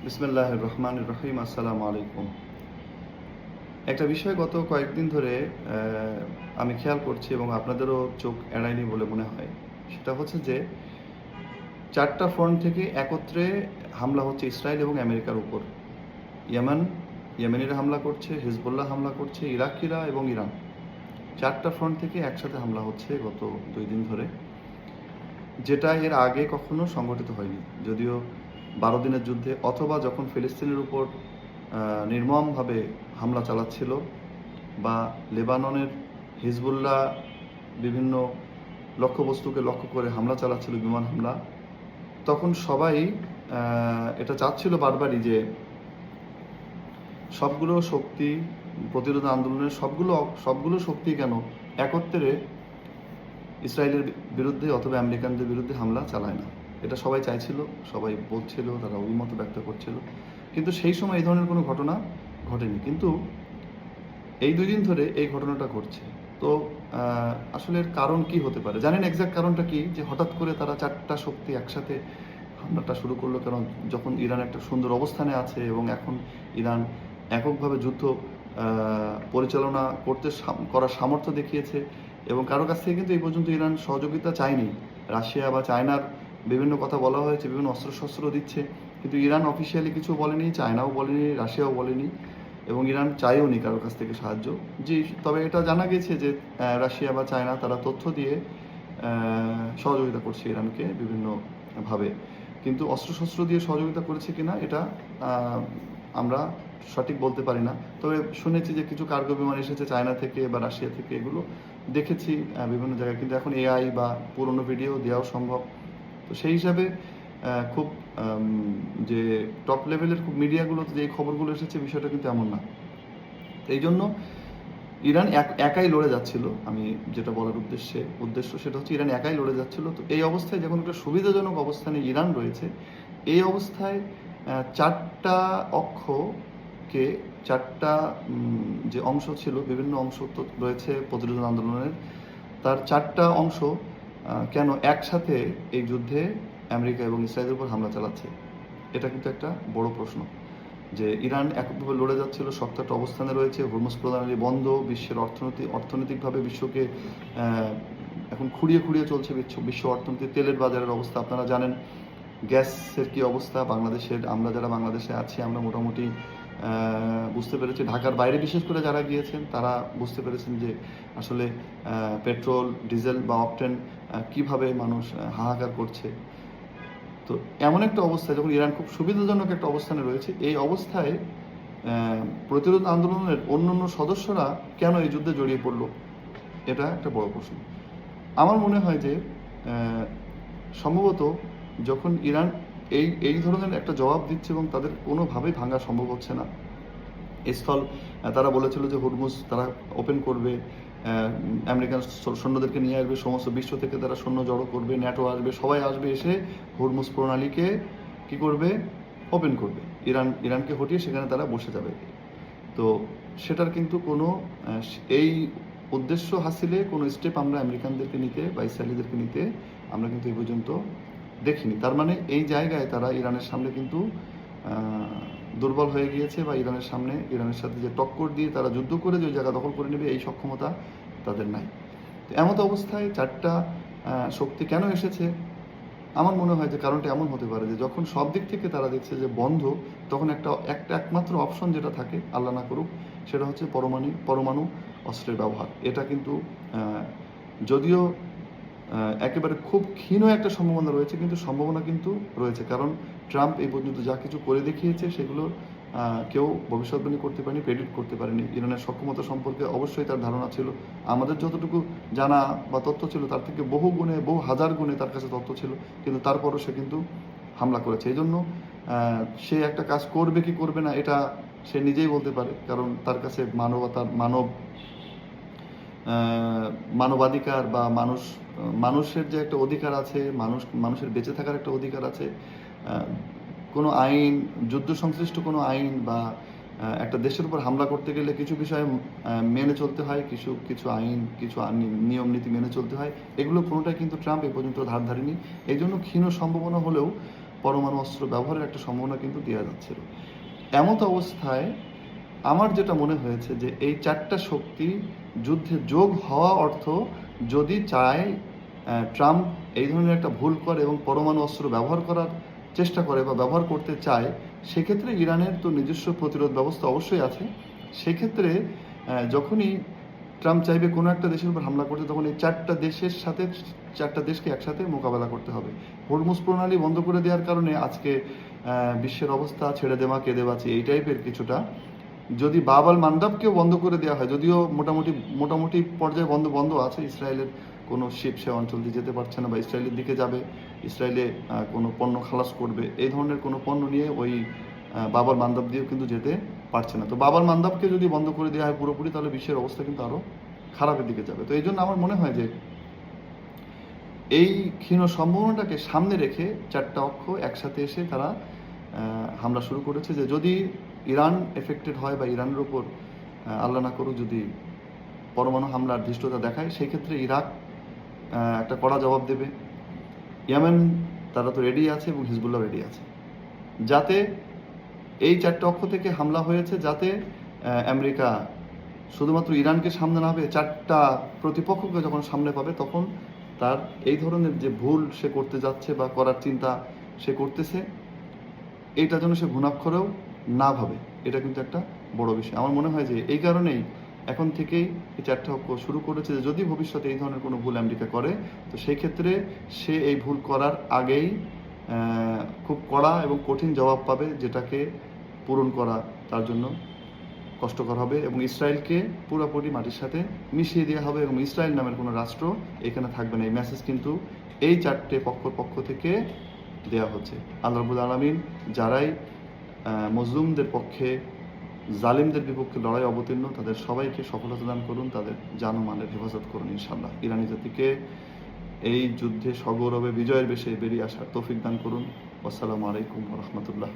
বিসমিল্লাহির রহমানির রহিম। আসসালামু আলাইকুম। একটা বিষয় গত কয়েকদিন ধরে আমি খেয়াল করছি এবং আপনাদেরও চোখ এড়ায়নি বলে মনে হয়। সেটা হচ্ছে যে ৪ টা ফ্রন্ট থেকে একত্রে হামলা হচ্ছে ইসরায়েল এবং আমেরিকার উপর। ইয়েমেনিরা হামলা করছে, হিজবুল্লাহ হামলা করছে, ইরাকিরা এবং ইরান। ৪ টা ফ্রন্ট থেকে একসাথে হামলা হচ্ছে গত ২ দিন ধরে। যেটা এর আগে কখনো সংঘটিত হয়নি। যদিও ১২ দিনের যুদ্ধে অথবা যখন ফিলিস্তিনের উপর নির্মমভাবে হামলা চালাচ্ছিল বা লেবাননের হিজবুল্লাহ বিভিন্ন লক্ষ্যবস্তুকে লক্ষ্য করে হামলা চালাচ্ছিল, বিমান হামলা, তখন সবাই এটা চাচ্ছিল বারবারই যে সবগুলো শক্তি, প্রতিরোধ আন্দোলনের সবগুলো শক্তি কেন একত্রে ইসরায়েলের বিরুদ্ধে অথবা আমেরিকানদের বিরুদ্ধে হামলা চালায় না। এটা সবাই চাইছিল, সবাই বলছিল, তারা অভিমত ব্যক্ত করছিল। কিন্তু সেই সময় এই ধরনের কোনো ঘটনা ঘটেনি। কিন্তু এই ২ দিন ধরে এই ঘটনাটা ঘটছে। তো আসলে এর কারণ কি হতে পারে? জানেন এক্সাক্ট কারণটা কি? যে হঠাৎ করে তারা ৪ টা শক্তি একসাথে হামলাটা শুরু করলো কেন? যখন ইরান একটা সুন্দর অবস্থানে আছে এবং এখন ইরান এককভাবে যুদ্ধ আ পরিচালনা করার সামর্থ্য দেখিয়েছে এবং কারো কাছ থেকে কিন্তু এই পর্যন্ত ইরান সহযোগিতা চায়নি। রাশিয়া বা চায়নার বিভিন্ন কথা বলা হয়েছে, বিভিন্ন অস্ত্রশস্ত্র দিচ্ছে। কিন্তু ইরান অফিসিয়ালি কিছু বলেনি, চায়নাও বলেনি, রাশিয়াও বলেনি এবং ইরান চায়ওনি কারো কাছ থেকে সাহায্য। জি, তবে এটা জানা গেছে যে রাশিয়া বা চায়না তারা তথ্য দিয়ে সহযোগিতা করছে ইরানকে বিভিন্নভাবে। কিন্তু অস্ত্রশস্ত্র দিয়ে সহযোগিতা করেছে কিনা এটা আ আমরা সঠিক বলতে পারি না। তবে শুনেছি যে কিছু কার্গো বিমান এসেছে চায়না থেকে বা রাশিয়া থেকে, এগুলো দেখেছি বিভিন্ন জায়গায়। কিন্তু এখন এআই বা পুরনো ভিডিও দেওয়াও সম্ভব। তো সেই হিসাবে খুব আম যে টপ লেভেলের খুব মিডিয়াগুলোতে যে এই খবরগুলো এসেছে, বিষয়টা কিন্তু এমন না। তো এইজন্য ইরান একাই লড়ে যাচ্ছিল। আমি যেটা বলার উদ্দেশ্য সেটা হচ্ছে ইরান একাই লড়ে যাচ্ছিল। তো এই অবস্থায় যখন একটা সুবিধাজনক অবস্থানে ইরান রয়েছে, এই অবস্থায় ৪ টা অক্ষকে ৪ টা যে অংশ ছিল, বিভিন্ন অংশ তো রয়েছে প্রতিরোধ আন্দোলনের। তার ৪ টা অংশ কেন একসাথে এই যুদ্ধে আমেরিকা এবং ইসরায়েলের উপর হামলা চালাচ্ছে? এটা কিন্তু একটা বড় প্রশ্ন। যে ইরান এককভাবে লড়ে যাচ্ছিল, শক্ত একটা অবস্থানে রয়েছে, হরমুজ প্রণালী বন্ধ, বিশ্বের অর্থনৈতিকভাবে বিশ্বকে এখন খুঁড়িয়ে খুঁড়িয়ে চলছে বিশ্ব অর্থনীতি। তেলের বাজারের অবস্থা আপনারা জানেন, গ্যাসের কি অবস্থা বাংলাদেশের। আমরা যারা বাংলাদেশে আছি আমরা মোটামুটি বুঝতে পেরেছি, ঢাকার বাইরে বিশেষ করে যারা গিয়েছেন তারা বুঝতে পেরেছেন যে আসলে পেট্রোল, ডিজেল বা অকটেন কীভাবে মানুষ হাহাকার করছে। তো এমন একটা অবস্থায় যখন ইরান খুব সুবিধাজনক একটা অবস্থানে রয়েছে, এই অবস্থায় প্রতিরোধ আন্দোলনের অন্যান্য সদস্যরা কেন এই যুদ্ধে জড়িয়ে পড়ল? এটা একটা বড় প্রশ্ন। আমার মনে হয় যে সম্ভবত যখন ইরান এই ধরনের একটা জবাব দিচ্ছে এবং তাদের কোনোভাবেই ভাঙা সম্ভব হচ্ছে না। স্থল তারা বলেছিল যে হরমুজ তারা ওপেন করবে, আমেরিকান সৈন্যদেরকে নিয়ে আসবে, সমস্ত বিশ্ব থেকে তারা সৈন্য জড়ো করবে, ন্যাটো আসবে, সবাই আসবে, এসে হরমুজ প্রণালীকে কি করবে? ওপেন করবে। ইরানকে হটিয়ে সেখানে তারা বসে যাবে। তো সেটার কিন্তু কোনো এই উদ্দেশ্য হাসিলে কোনো স্টেপ আমরা আমেরিকানদেরকে নিতে বা ইসরায়েলিদেরকে নিতে আমরা কিন্তু এই পর্যন্ত দেখিনি। তার মানে এই জায়গায় তারা ইরানের সামনে কিন্তু দুর্বল হয়ে গিয়েছে বা ইরানের সাথে যে টক্কর দিয়ে তারা যুদ্ধ করে যে জায়গা দখল করে নেবে, এই সক্ষমতা তাদের নাই। তো এমত অবস্থায় ৪ টা শক্তি কেন এসেছে? আমার মনে হয় যে কারণটা এমন হতে পারে যে যখন সব দিক থেকে তারা দেখছে যে বন্ধ, তখন একমাত্র অপশন যেটা থাকে, আল্লাহ না করুক, সেটা হচ্ছে পরমাণু অস্ত্রের ব্যবহার। এটা কিন্তু যদিও একেবারে খুব ক্ষীণ একটা সম্ভাবনা রয়েছে, কিন্তু সম্ভাবনা কিন্তু রয়েছে। কারণ ট্রাম্প এই পর্যন্ত যা কিছু করে দেখিয়েছে সেগুলো কেউ ভবিষ্যদ্বাণী করতে পারেনি, প্রেডিক্ট করতে পারেনি। ইরানের সক্ষমতা সম্পর্কে অবশ্যই তার ধারণা ছিল। আমাদের যতটুকু জানা বা তথ্য ছিল তার থেকে বহু হাজার গুণে তার কাছে তথ্য ছিল। কিন্তু তারপরও সে কিন্তু হামলা করেছে। এইজন্য সে একটা কাজ করবে কি করবে না এটা সে নিজেই বলতে পারে। কারণ তার কাছে মানবাধিকার বা মানুষের যে একটা অধিকার আছে, মানুষের বেঁচে থাকার একটা অধিকার আছে। কোনো আইন, যুদ্ধ সংশ্লিষ্ট কোনো আইন বা একটা দেশের উপর হামলা করতে গেলে কিছু বিষয় মেনে চলতে হয়, কিছু আইন, কিছু নিয়ম নীতি মেনে চলতে হয়। এগুলো কোনোটাই কিন্তু ট্রাম্প এ পর্যন্ত ধার ধারেনি। এই জন্য ক্ষীণ সম্ভাবনা হলেও পরমাণু অস্ত্র ব্যবহারের একটা সম্ভাবনা কিন্তু দেওয়া যাচ্ছিল। এমত অবস্থায় আমার যেটা মনে হয়েছে যে এই চারটা শক্তি যুদ্ধে যোগ হওয়া অর্থ যদি চায় ট্রাম্প এই ধরনের একটা ভুল করে এবং পরমাণু অস্ত্র ব্যবহার করার চেষ্টা করে বা ব্যবহার করতে চায়, সেক্ষেত্রে ইরানের তো নিজস্ব প্রতিরোধ ব্যবস্থা অবশ্যই আছে। সেক্ষেত্রে যখনই ট্রাম্প চাইবে কোনো একটা দেশের উপর হামলা করতে, তখন এই চারটা দেশকে একসাথে মোকাবেলা করতে হবে। হরমুজ প্রণালী বন্ধ করে দেওয়ার কারণে আজকে বিশ্বের অবস্থা ছেড়ে দেওয়া কেঁদে বাঁচি এই টাইপের কিছুটা। যদি বাব আল মান্দাবকেও বন্ধ করে দেওয়া হয়, যদিও মোটামুটি পর্যায়ে বন্ধ আছে, ইসরায়েলের কোনো শিপ সে অঞ্চল দিয়ে যেতে পারছে না বা ইসরায়েলের দিকে যাবে, ইসরায়েলে কোনো পণ্য খালাস করবে, এই ধরনের কোনো পণ্য নিয়ে ওই বাব আল মান্দাব দিয়েও কিন্তু যেতে পারছে না। তো বাব আল মান্দাবকে যদি বন্ধ করে দেওয়া হয় পুরোপুরি, তাহলে বিশ্বের অবস্থা কিন্তু আরও খারাপের দিকে যাবে। তো এই জন্য আমার মনে হয় যে এই ক্ষীণ সম্ভাবনাটাকে সামনে রেখে চারটা অক্ষ একসাথে এসে তারা হামলা শুরু করেছে, যে যদি ইরান এফেক্টেড হয় বা ইরানের উপর আল্লাহ না করুক যদি পরমাণু হামলার ধৃষ্টতা দেখায়, সেই ক্ষেত্রে ইরাক একটা কড়া জবাব দেবে। ইয়েমেন তারা তো রেডি আছে এবং হিজবুল্লাহ রেডি আছে, যাতে এই চারটা অক্ষ থেকে হামলা হয়েছে, যাতে আমেরিকা শুধুমাত্র ইরানকে সামনে না হবে, চারটা প্রতিপক্ষকে যখন সামনে পাবে তখন তার এই ধরনের যে ভুল সে করতে যাচ্ছে বা করার চিন্তা সে করতেছে, এইটা যেন সে ঘুণাক্ষরেও না ভাবে। এটা কিন্তু একটা বড় বিষয়। আমার মনে হয় যে এই কারণেই এখন থেকেই এই চারটা অক্ষ শুরু করেছে যে যদি ভবিষ্যতে এই ধরনের কোনো ভুল আমেরিকা করে, তো সেই ক্ষেত্রে সে এই ভুল করার আগেই খুব কড়া এবং কঠিন জবাব পাবে, যেটাকে পূরণ করা তার জন্য কষ্টকর হবে এবং ইসরায়েলকে পুরোপুরি মাটির সাথে মিশিয়ে দেওয়া হবে এবং ইসরায়েল নামের কোনো রাষ্ট্র এখানে থাকবে না। এই মেসেজ কিন্তু এই চারটে পক্ষ থেকে দেওয়া হচ্ছে। আল্লাহ রাব্বুল আলামিন যারাই মজলুমদের পক্ষে, জালিমদের বিপক্ষে লড়াই অবতীর্ণ, তাদের সবাইকে সফলতা দান করুন, তাদের জান ও মালের হেফাজত করুন ইনশাআল্লাহ। ইরানি জাতিকে এই যুদ্ধে সগৌরবে বিজয়ের বেশে বেরিয়ে আসার তৌফিক দান করুন। আসসালামু আলাইকুম ওয়া রাহমাতুল্লাহ।